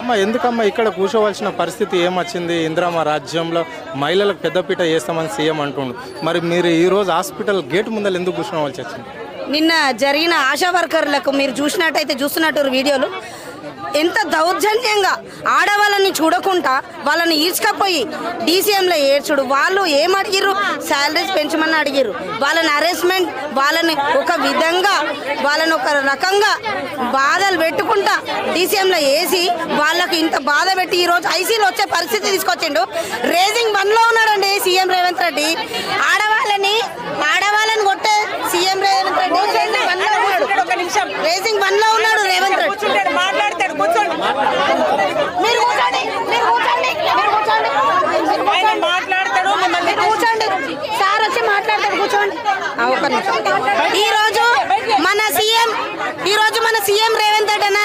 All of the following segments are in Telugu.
అమ్మ ఎందుకమ్మా ఇక్కడ కూర్చోవలసిన పరిస్థితి ఏమొచ్చింది? ఇందిరమ్మ రాజ్యంలో మహిళలకు పెద్దపీట చేస్తామని సీఎం అంటుండు. మరి మీరు ఈరోజు హాస్పిటల్ గేట్ ముందర ఎందుకు కూర్చోవలసి వచ్చింది? నిన్న జరిగిన ఆశా వర్కర్లకు మీరు చూస్తున్నట్టు వీడియోలు ఎంత దౌర్జన్యంగా ఆడవాళ్ళని చూడకుండా వాళ్ళని ఈడ్చుకపోయి డీసీఎంలో ఏడ్చుడు. వాళ్ళు ఏం అడిగిర్రు? శాలరీస్ పెంచమని అడిగిర్రు. వాళ్ళని అరెస్ట్మెంట్, వాళ్ళని ఒక విధంగా వాళ్ళని ఒక రకంగా బాధలు పెట్టుకుంటా డీసీఎంలో వేసి వాళ్ళకి ఇంత బాధ పెట్టి ఈరోజు ఐసీలో వచ్చే పరిస్థితి తీసుకొచ్చిండు. రేజింగ్ 1లో ఉన్నాడండి సీఎం రేవంత్ రెడ్డి. ఆడవాళ్ళని కొట్టే సీఎం రేవంత్ రెడ్డి రేజింగ్ 1లో ఉన్నాడు రేవంత్ రెడ్డి. మీరు కూర్చోండి, సార్ వచ్చి మాట్లాడతాడు, కూర్చోండి. ఈరోజు మన సీఎం రేవంత్ రెడ్డి అన్న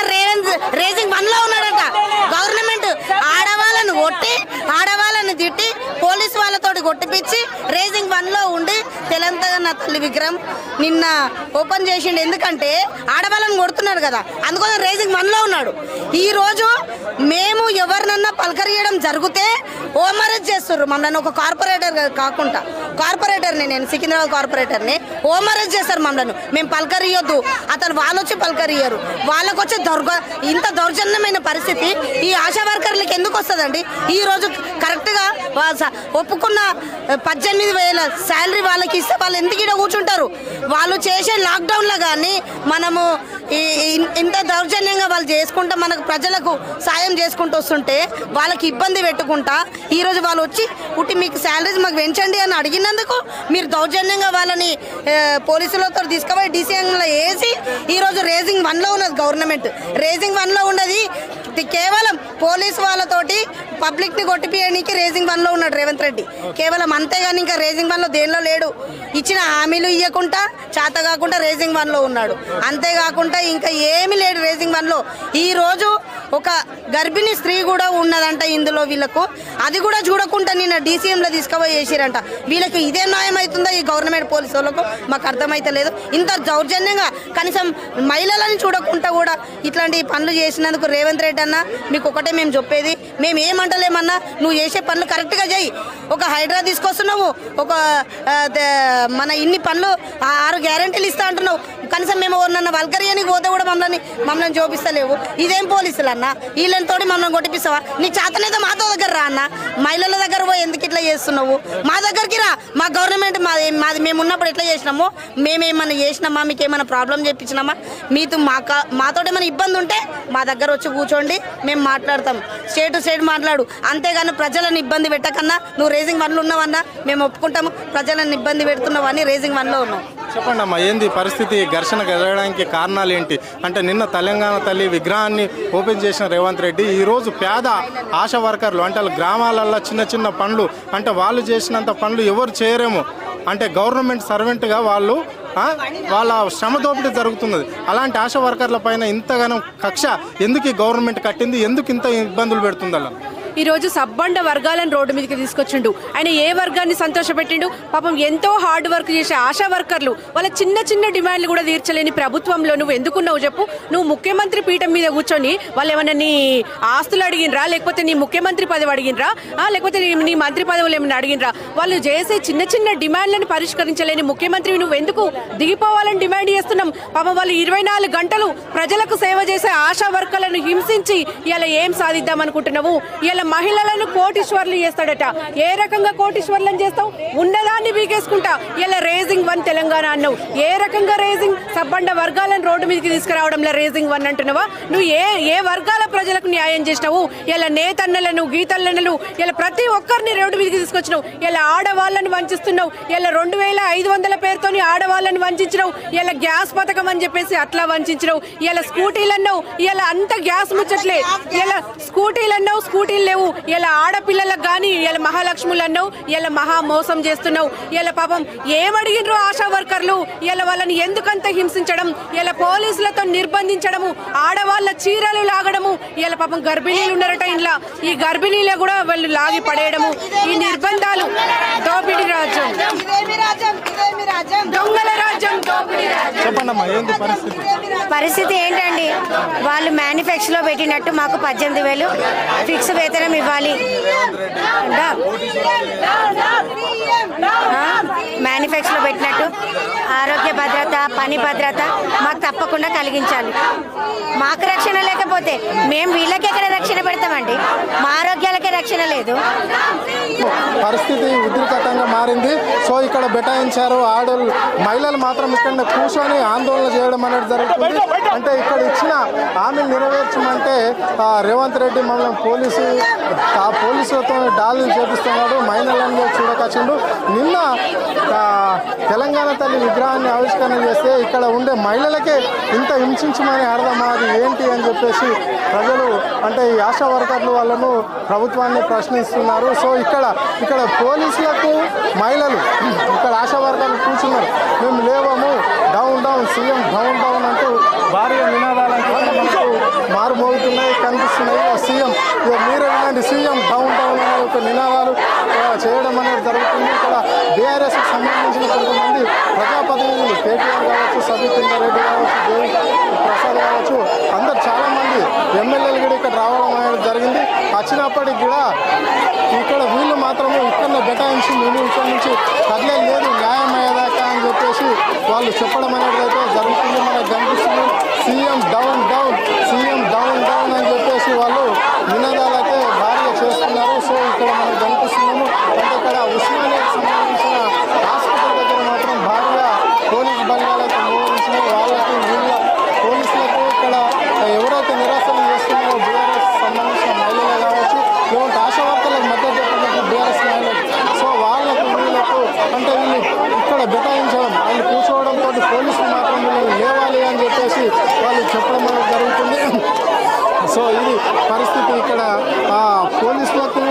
రేజింగ్ 1లో ఉన్నాడట. గవర్నమెంట్ ఆడవాళ్ళను కొట్టి ఆడవాళ్ళని తిట్టి పోలీసు వాళ్ళతోటి కొట్టిపించి రేజింగ్ 1లో ఉండి తెలంగాణ తల్లి విగ్రహం నిన్న ఓపెన్ చేసిండు. ఎందుకంటే ఆడవాళ్ళని కొడుతున్నారు కదా, అందుకోసం రేజింగ్ 1లో ఉన్నాడు. ఈరోజు మేము ఎవరినన్నా పలకరియడం జరిగితే ఓమరేజ్ చేస్తుర్రు మమ్మల్ని. ఒక కార్పొరేటర్ కాకుండా కార్పొరేటర్ని, నేను సికింద్రాబాద్ కార్పొరేటర్ని, ఓమరేజ్ చేస్తారు మమ్మల్ని. మేము పలకరియొద్దు, అతను వాళ్ళు వచ్చి పలకరియరు. వాళ్ళకు వచ్చే ఇంత దౌర్జన్యమైన పరిస్థితి ఈ ఆశా వర్కర్లకి ఎందుకు వస్తుందండి? ఈరోజు కరెక్ట్గా ఒప్పుకున్న 18,000 శాలరీ వాళ్ళకి ఇస్తే వాళ్ళు ఎందుకు ఇక్కడ కూర్చుంటారు? వాళ్ళు చేసే లాక్డౌన్లో కానీ మనము ఇంత దౌర్జన్యంగా వాళ్ళు చేసుకుంటా మనకు ప్రజలకు సాయం చేసుకుంటూ వస్తుంటే వాళ్ళకి ఇబ్బంది పెట్టుకుంటా ఈరోజు వాళ్ళు వచ్చి పుట్టి మీకు శాలరీస్ మాకు పెంచండి అని అడిగినందుకు మీరు దౌర్జన్యంగా వాళ్ళని పోలీసులతో తీసుకుపోయి డీసీఎంలో వేసి ఈరోజు రేజింగ్ 1లో ఉన్నది గవర్నమెంట్. రేజింగ్ 1లో ఉన్నది కేవలం పోలీసు వాళ్ళతోటి పబ్లిక్ని కొట్టిపియడానికి రేజింగ్ 1లో ఉన్నాడు రేవంత్ రెడ్డి కేవలం. అంతేగాని ఇంకా రేజింగ్ 1లో దేనిలో లేడు. ఇచ్చిన హామీలు ఇవ్వకుండా చేత కాకుండా రేజింగ్ 1లో ఉన్నాడు. అంతేకాకుండా ఇంకా ఏమీ లేడు రేజింగ్ 1లో. ఈరోజు ఒక గర్భిణీ స్త్రీ కూడా ఉన్నదంట ఇందులో వీళ్ళకు. అది కూడా చూడకుండా నిన్న డీసీఎంలో తీసుకుపోయి చేసిరంట. వీళ్ళకి ఇదే న్యాయం అవుతుందా ఈ గవర్నమెంట్ పోలీసు వాళ్ళకు? మాకు అర్థమైతే లేదు. ఇంత దౌర్జన్యంగా కనీసం మహిళలను చూడకుండా కూడా ఇట్లాంటి పనులు చేసినందుకు రేవంత్ రెడ్డి అన్న మీకు ఒకటే మేము చెప్పేది, మేము ఏమంటలేమన్నా, నువ్వు చేసే పనులు కరెక్ట్గా చేయి. ఒక హైడ్రా తీసుకొస్తున్నావు, ఒక మన ఇన్ని పనులు 6 గ్యారెంటీలు ఇస్తా అంటున్నావు. కనీసం మేము నన్ను వల్కరియనికి పోతే కూడా మమ్మల్ని చూపిస్తలేవు. ఇదేం పోలీసులు అన్న? వీళ్ళతో మమ్మల్ని కొట్టిపిస్తావా? నీ చేతనేదో మాతో దగ్గర రా అన్న. మహిళల దగ్గర పోయి ఎందుకు ఇట్లా చేస్తున్నావు? మా దగ్గరికి రా. మా గవర్నమెంట్ మాది మేము ఉన్నప్పుడు ఎట్లా చేసినాము? మేమేమన్నా చేసినామా? మీకు ఏమైనా ప్రాబ్లం చెప్పించినామా? మీతో మాతో ఏమైనా ఇబ్బంది ఉంటే మా దగ్గర వచ్చి కూర్చోండి, మేము మాట్లాడతాం. స్టేట్ టు స్టేట్ మాట్లాడు. అంతేగాని ప్రజలను ఇబ్బంది పెట్టకన్నా. నువ్వు రేజింగ్ 1లో ఉన్నావన్నా మేము ఒప్పుకుంటాము. ప్రజలను ఇబ్బంది పెడుతున్నావు అని రేజింగ్ 1లో ఉన్నావు. చెప్పండి అమ్మా, ఏంది పరిస్థితి? ఘర్షణ జరగడానికి కారణాలు ఏంటి? అంటే నిన్న తెలంగాణ తల్లి విగ్రహాన్ని ఓపెన్ చేసిన రేవంత్ రెడ్డి ఈరోజు పేద ఆశా వర్కర్లు అంటే గ్రామాలల్లో చిన్న పనులు అంటే వాళ్ళు చేసినంత పనులు ఎవరు చేయరేమో, అంటే గవర్నమెంట్ సర్వెంట్గా వాళ్ళు వాళ్ళ శ్రమ దోపిడీ జరుగుతున్నది. అలాంటి ఆశా వర్కర్ల పైన ఇంతగానో కక్ష ఎందుకు ఈ గవర్నమెంట్ కట్టింది? ఎందుకు ఇంత ఇబ్బందులు పెడుతుంది? అలా ఈరోజు సబ్బండ వర్గాలను రోడ్డు మీదకి తీసుకొచ్చిండు. ఆయన ఏ వర్గాన్ని సంతోషపెట్టిండు? పాపం ఎంతో హార్డ్ వర్క్ చేసే ఆశా వర్కర్లు వాళ్ళ చిన్న డిమాండ్లు కూడా తీర్చలేని ప్రభుత్వంలో నువ్వు ఎందుకున్నావు చెప్పు? నువ్వు ముఖ్యమంత్రి పీఠం మీద కూర్చొని వాళ్ళు ఏమన్నా నీ ఆస్తులు అడిగినరా, లేకపోతే నీ ముఖ్యమంత్రి పదవి అడిగినరా, లేకపోతే నీ మంత్రి పదవులు ఏమైనా అడిగినరా? వాళ్ళు చేసే చిన్న డిమాండ్లను పరిష్కరించలేని ముఖ్యమంత్రి నువ్వు ఎందుకు దిగిపోవాలని డిమాండ్ చేస్తున్నాం? పాపం వాళ్ళు 24 గంటలు ప్రజలకు సేవ చేసే ఆశా వర్కర్లను హింసించి ఇలా ఏం సాధిద్దాం అనుకుంటున్నావు? ఇలా మహిళలను కోటీశ్వర్లు చేస్తాడట. ఏ రకంగా కోటీశ్వర్లను చేస్తావు? ఉన్నదాన్ని బీకేసుకుంటా ఇలా రేజింగ్ 1 తెలంగాణ అన్నావు. ఏ రకంగా రేజింగ్ సబ్బండ వర్గాలను రోడ్డు మీదకి తీసుకురావడంలో రేజింగ్ 1 అంటున్నావా? నువ్వు ఏ వర్గాల ప్రజలకు న్యాయం చేసినావు? ఇలా నేతన్నలను గీతన్నలు ఇలా ప్రతి ఒక్కరిని రోడ్డు మీదకి తీసుకొచ్చినావు. ఇలా ఆడవాళ్ళని వంచిస్తున్నావు. ఇలా 2500 పేరుతోని ఆడవాళ్ళని వంచినావు. ఇలా గ్యాస్ పథకం అని చెప్పేసి అట్లా వంచినావు. ఇలా స్కూటీలు అన్నావు. ఇలా అంత గ్యాస్ ముచ్చట్లే. ఇలా స్కూటీలు అన్నావు, స్కూటీలు లేవు. ఇలా ఆడపిల్లలకు కానీ ఇలా మహాలక్ష్ములు అన్నావు. ఇలా మహా మోసం చేస్తున్నావు. ఇలా పాపం ఏమడిగినరు ఆశా వర్కర్లు? ఇలా వాళ్ళని ఎందుకంత హింసించడం? ఇలా పోలీసులతో నిర్బంధించడము, ఆడవాళ్ళ చీరలు లాగడము. ఇలా పాపం గర్భిణీలు ఉన్నారట ఇంట్లో. ఈ గర్భిణీలే కూడా వాళ్ళు లాగి పడేయడము. ఈ నిర్బంధాలు దోపిడీ రాజ్యం. దొంగల రాజ్యం దోపిడీ రాజ్యం. చెప్పండి అమ్మా, ఏంటి పరిస్థితి? పరిస్థితి ఏంటండి, వాళ్ళు మేనిఫెస్టోలో పెట్టినట్టు మాకు 18,000 ఫిక్స్ వేతనం ఇవ్వాలి. మేనిఫెస్టోలో పెట్టినట్టు ఆరోగ్య భద్రత, పని భద్రత మాకు తప్పకుండా కలిగించాలి. మాకు రక్షణ లేకపోతే మేము వీళ్ళకి ఎక్కడ రక్షణ పెడతామండి? మా ఆరోగ్యాలకే రక్షణ లేదు. పరిస్థితి ఉద్రిక్తంగా మారింది. సో ఇక్కడ బెటాయించారు ఆడోళ్ళు, మహిళలు మాత్రం ఇక్కడ కూర్చొని ఆందోళన చేయడం అనేది జరుగుతుంది. అంటే ఇక్కడ ఇచ్చిన హామీలు నెరవేర్చమంటే రేవంత్ రెడ్డి మమ్మల్ని పోలీసులతో డాలు చేపిస్తున్నాడు, మహిళలను చూడకొచ్చిండు. నిన్న తెలంగాణ తల్లి విగ్రహాన్ని ఆవిష్కరణ చేస్తే ఇక్కడ ఉండే మహిళలకే ఇంత హింసించమని అర్థమాది ఏంటి అని చెప్పేసి ప్రజలు, అంటే ఈ ఆశా వర్కర్లు వాళ్ళను ప్రభుత్వాన్ని ప్రశ్నిస్తున్నారు. సో ఇక్కడ పోలీసులకు మహిళలు, ఇక్కడ ఆశా వర్కర్లు కూర్చున్నారు, మేము లేవము, down down CM down down అంటూ భారీ నినాదాలు మనకు మారుమోగుతున్నాయి, కనిపిస్తున్నాయి. సీఎం మీరే వినండి, సీఎం డౌన్ డౌన్ అనే ఒక నినాదాలు చేయడం అనేది జరుగుతుంది. ఇక్కడ బీఆర్ఎస్కి సంబంధించిన కొంతమంది ప్రజాప్రతినిధులు, కేటీఆర్ కావచ్చు, సబిత్ రెడ్డి కావచ్చు, దేవి ప్రసాద్ కావచ్చు, అందరు చాలామంది ఎమ్మెల్యేలు కూడా ఇక్కడ రావడం అనేది జరిగింది. వచ్చినప్పటికి కూడా ఇక్కడ వీళ్ళు మాత్రము ఇక్కడ బెటాయించి మేము ఇక్కడ నుంచి కదలే లేదు, న్యాయం అయ్యేదాకా అని చెప్పేసి వాళ్ళు చెప్పడం అనేది అయితే జరుగుతుంది. మనకు కనిపిస్తుంది CM down down, CM down down అని చెప్పేసి వాళ్ళు నినాదాలు అయితే భారీగా చేస్తున్నారు. సో ఇక్కడ మనకు కనిపిస్తున్నాము. అంటే ఇక్కడ ఉస్మానియాకి సంబంధించిన హాస్పిటల్ దగ్గర మాత్రం భారీగా పోలీస్ బలగాలు అయితే మోహరించినాయి. వాళ్ళకి వీళ్ళ పోలీసులకు ఇక్కడ ఎవరైతే నిరాశలు చేస్తున్నారో బీఆర్ఎస్ సంబంధించిన మహిళలే కావచ్చు, లేదంటే ఆశా వర్కర్లకు మద్దతు చెప్పినట్టు బీఆర్ఎస్ మహిళలు, సో వాళ్ళకు వీళ్ళకు అంటే వీళ్ళు ఇక్కడ బెటాయించడం, వాళ్ళు కూర్చోవడంతో పోలీసులు మాత్రం వీళ్ళు లేవాలి అని చెప్పేసి వాళ్ళు చెప్పడం అనేది జరుగుతుంది. సో ఇది పరిస్థితి. ఇక్కడ పోలీసులకు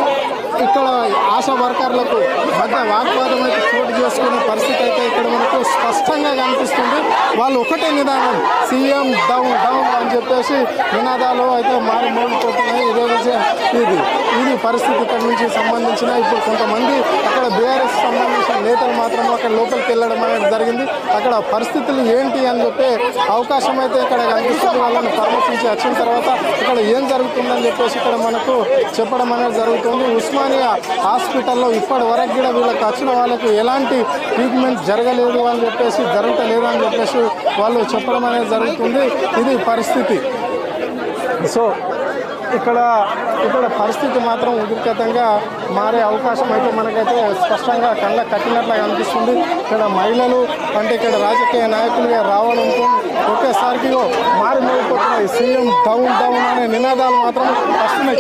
ఇక్కడ ఆశా వర్కర్లకు మధ్య వాగ్వాదం అయితే చోటు చేసుకునే పరిస్థితి అయితే ఇక్కడ మనకు స్పష్టంగా కనిపిస్తుంది. వాళ్ళు ఒకటే నిదానం, సీఎం డౌన్ డౌన్ అని చెప్పేసి నినాదాలు అయితే మోగిపోతున్నాయి. ఇది పరిస్థితి ఇక్కడ నుంచి సంబంధించిన. ఇప్పుడు కొంతమంది అక్కడ బీఆర్ఎస్ సంబంధించిన నేతలు మాత్రం అక్కడ లోపలికి వెళ్ళడం అనేది జరిగింది. అక్కడ పరిస్థితులు ఏంటి అని చెప్పే అవకాశం అయితే ఇక్కడ కనిపిస్తుంది. వాళ్ళని పరామర్శించి వచ్చిన తర్వాత ఇక్కడ ఏం జరుగుతుందని చెప్పేసి ఇక్కడ మనకు చెప్పడం అనేది జరుగుతుంది. ఉస్మానియా హాస్పిటల్లో ఇప్పటి వరకు కూడా వీళ్ళకి వచ్చిన వాళ్ళకు ఎలాంటి ట్రీట్మెంట్ జరగలేదు అని చెప్పేసి, జరగలేదు అని చెప్పేసి వాళ్ళు చెప్పడం అనేది జరుగుతుంది. ఇది పరిస్థితి. సో ఇక్కడ పరిస్థితి మాత్రం ఉద్రిక్తంగా మారే అవకాశం అయితే మనకైతే స్పష్టంగా కళ్ళకు కట్టినట్లుగా కనిపిస్తుంది. ఇక్కడ మహిళలు అంటే ఇక్కడ రాజకీయ నాయకులుగా రావడంతో ఒకేసారికి మారిపోతున్నాయి. సీఎం డౌన్ డౌన్ అనే నినాదాలు మాత్రం వస్తున్నాయి.